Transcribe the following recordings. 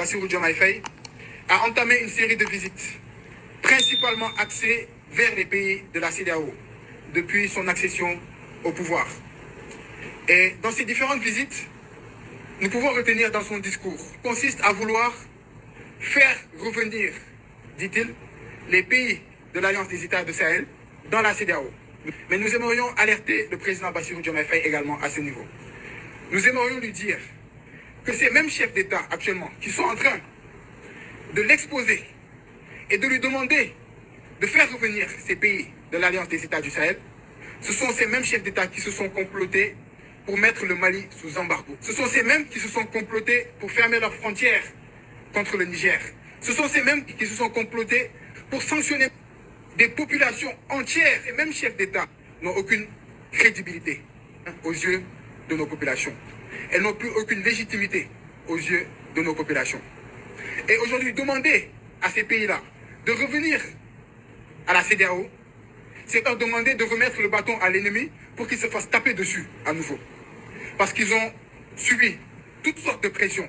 Bassirou Diomaye Faye, a entamé une série de visites, principalement axées vers les pays de la CEDEAO, depuis son accession au pouvoir. Et dans ces différentes visites, nous pouvons retenir dans son discours, consiste à vouloir faire revenir, dit-il, les pays de l'Alliance des États de Sahel dans la CEDEAO. Mais nous aimerions alerter le président Bassirou Diomaye Faye également à ce niveau. Nous aimerions lui dire que ces mêmes chefs d'État actuellement qui sont en train de l'exposer et de lui demander de faire revenir ces pays de l'Alliance des États du Sahel, ce sont ces mêmes chefs d'État qui se sont complotés pour mettre le Mali sous embargo. Ce sont ces mêmes qui se sont complotés pour fermer leurs frontières contre le Niger. Ce sont ces mêmes qui se sont complotés pour sanctionner des populations entières. Et même chefs d'État n'ont aucune crédibilité aux yeux de nos populations. Elles n'ont plus aucune légitimité aux yeux de nos populations. Et aujourd'hui, demander à ces pays-là de revenir à la CEDEAO, c'est leur demander de remettre le bâton à l'ennemi pour qu'il se fasse taper dessus à nouveau. Parce qu'ils ont subi toutes sortes de pressions,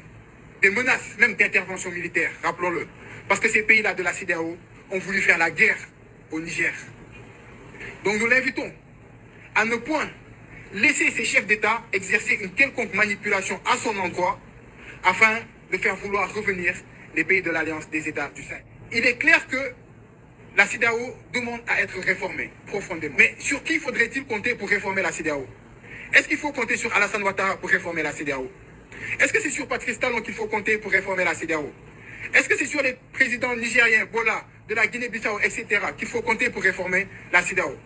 des menaces, même d'intervention militaire, rappelons-le. Parce que ces pays-là de la CEDEAO ont voulu faire la guerre au Niger. Donc nous l'invitons à ne point laisser ces chefs d'État exercer une quelconque manipulation à son endroit afin de faire vouloir revenir les pays de l'Alliance des États du Sahel. Il est clair que la CEDEAO demande à être réformée profondément. Mais sur qui faudrait-il compter pour réformer la CEDEAO? Est-ce qu'il faut compter sur Alassane Ouattara pour réformer la CEDEAO? Est-ce que c'est sur Patrice Talon qu'il faut compter pour réformer la CEDEAO? Est-ce que c'est sur les présidents nigériens, Bola, de la Guinée-Bissau, etc., qu'il faut compter pour réformer la CEDEAO?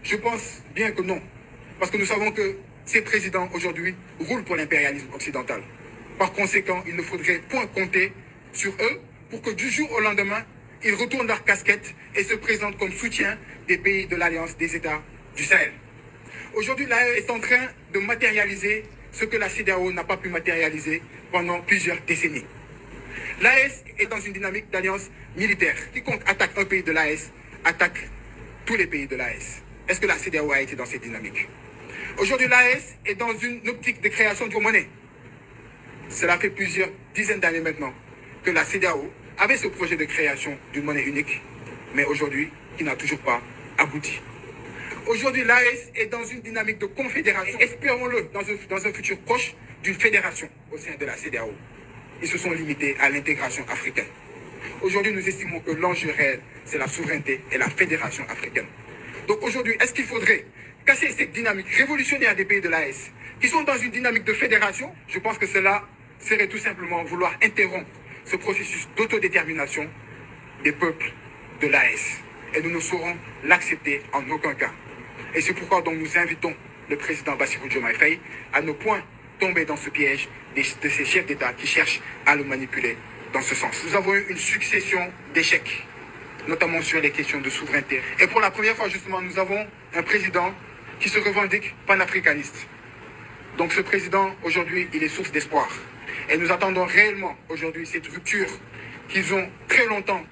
Je pense bien que non. Parce que nous savons que ces présidents, aujourd'hui, roulent pour l'impérialisme occidental. Par conséquent, il ne faudrait point compter sur eux pour que du jour au lendemain, ils retournent leur casquette et se présentent comme soutien des pays de l'Alliance des États du Sahel. Aujourd'hui, l'AE est en train de matérialiser ce que la CEDEAO n'a pas pu matérialiser pendant plusieurs décennies. L'AES est dans une dynamique d'alliance militaire. Quiconque attaque un pays de l'AES attaque tous les pays de l'AES. Est-ce que la CEDEAO a été dans cette dynamique? Aujourd'hui, l'AES est dans une optique de création d'une monnaie. Cela fait plusieurs dizaines d'années maintenant que la CEDEAO avait ce projet de création d'une monnaie unique, mais aujourd'hui, qui n'a toujours pas abouti. Aujourd'hui, l'AES est dans une dynamique de confédération, espérons-le, dans un futur proche, d'une fédération au sein de la CEDEAO. Ils se sont limités à l'intégration africaine. Aujourd'hui, nous estimons que l'enjeu réel, c'est la souveraineté et la fédération africaine. Donc aujourd'hui, est-ce qu'il faudrait casser cette dynamique révolutionnaire des pays de l'AES, qui sont dans une dynamique de fédération? Je pense que cela serait tout simplement vouloir interrompre ce processus d'autodétermination des peuples de l'AES. Et nous ne saurons l'accepter en aucun cas. Et c'est pourquoi donc nous invitons le président Bassirou Diomaye Faye à ne point tomber dans ce piège de ces chefs d'État qui cherchent à le manipuler dans ce sens. Nous avons eu une succession d'échecs, notamment sur les questions de souveraineté. Et pour la première fois, justement, nous avons un président qui se revendique panafricaniste. Donc ce président, aujourd'hui, il est source d'espoir. Et nous attendons réellement, aujourd'hui, cette rupture qu'ils ont très longtemps